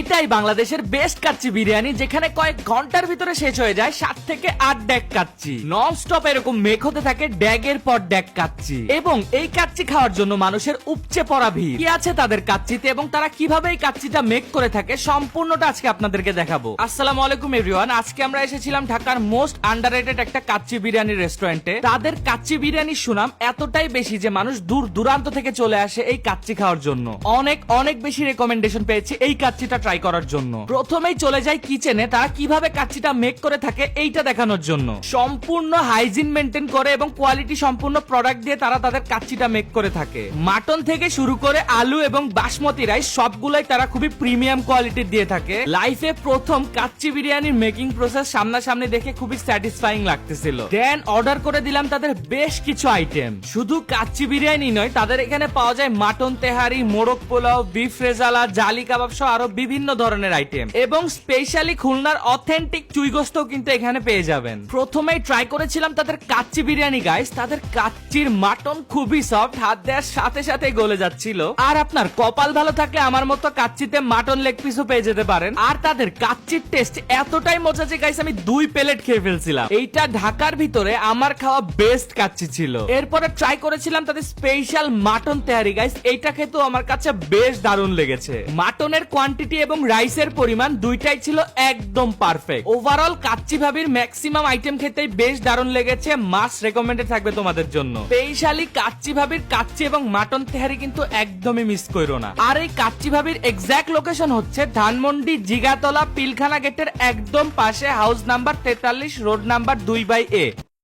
এটাই বাংলাদেশের বেস্ট কাচ্চি বিরিয়ানি, যেখানে কয়েক ঘন্টার ভিতরে শেষ হয়ে যায় 7 থেকে 8 ড্যাগ কাচ্চি। নন স্টপ এরকম মেক হতে থাকে ড্যাগের পর ড্যাগ কাচ্চি, এবং এই কাচ্চি খাওয়ার জন্য মানুষের উপচে পড়া ভিড়। কি আছে তাদের কাচ্চিতে এবং তারা কিভাবে এই কাচ্চিটা মেক করে থাকে সম্পূর্ণটা আজকে আপনাদেরকে দেখাবো। আসসালামু আলাইকুম এভরিওয়ান, আজকে আমরা এসেছিলাম ঢাকার মোস্ট আন্ডাররেটেড একটা কাচ্চি বিরিয়ানির রেস্টুরেন্টে। তাদের কাচ্চি বিরিয়ানির সুনাম এতটাই বেশি যে মানুষ দূর দূরান্ত থেকে চলে আসে এই কাচ্চি খাওয়ার জন্য। অনেক অনেক বেশি রেকমেন্ডেশন পেয়েছি এই কাচ্চিটা ট্রাই করার জন্য। প্রথমেই চলে যাই কিচেনে, তারা কিভাবে কাচ্চিটা মেক করে থাকে এইটা দেখানোর জন্য। সম্পূর্ণ হাইজিন মেনটেন করে এবং কোয়ালিটি সম্পূর্ণ প্রোডাক্ট দিয়ে তারা তাদের কাচ্চিটা মেক করে থাকে। মাটন থেকে শুরু করে আলু এবং বাসমতি রাইস সবগুলাই তারা খুবই প্রিমিয়াম কোয়ালিটির দিয়ে থাকে। লাইফে প্রথম কাচ্চি বিরিয়ানির মেকিং প্রসেস সামনাসামনি দেখে খুবই স্যাটিসফাইং লাগতেছিল। দেন অর্ডার করে দিলাম তাদের বেশ কিছু আইটেম। শুধু কাচ্চি বিরিয়ানি নয়, তাদের এখানে পাওয়া যায় মাটন তেহারি, মোরগ পোলাও, বিফ রেজালা, জালি কাবাব সহ আরো বিভিন্ন ধরনের আইটেম, এবং স্পেশালি খুলনার অথেন্টিক চুইগোস্ত কিন্তু এখানে পেয়ে যাবেন। প্রথমেই ট্রাই করেছিলাম তাদের কাচ্চি বিরিয়ানি গাইস। তাদের কাচ্চির মাটন খুবই সফট, হাত দেওয়ার সাথে সাথে গলে যাচ্ছিল। আর আপনার কপাল ভালো থাকলে আমার মতো কাচ্চিতে মাটন লেগ পিসও পেয়ে যেতে পারেন। আর তাদের কাচ্চির টেস্ট এতটাই মজা যে গাইস আমি 2 প্লেট খেয়ে ফেলছিলাম। এইটা ঢাকার ভিতরে আমার খাওয়া বেস্ট কাচ্চি ছিল। এরপরে ট্রাই করেছিলাম তাদের স্পেশাল মাটন তেহারি গাইস। এইটা খেতেও আমার কাছে বেশ দারুণ লেগেছে। মাটনের কোয়ান্টিটি এবং রাইসের পরিমাণ দুইটাই ছিল একদম পারফেক্ট। ওভারঅল কাচ্চি ভাবির ম্যাক্সিমাম আইটেম খেতেই বেশ দারুণ লেগেছে। মাস্ট রেকমেন্ডেড থাকবে তোমাদের জন্য। স্পেশালি কাচ্চি ভাবির কাচ্চি এবং মাটন তেহারি কিন্তু একদমই মিস করো না। আর এই কাচ্চি ভাবির এক্সাক্ট লোকেশন হচ্ছে ধানমন্ডি জিগাতলা পিলখানা গেটের একদম পাশে, house number 43, road number 2/A।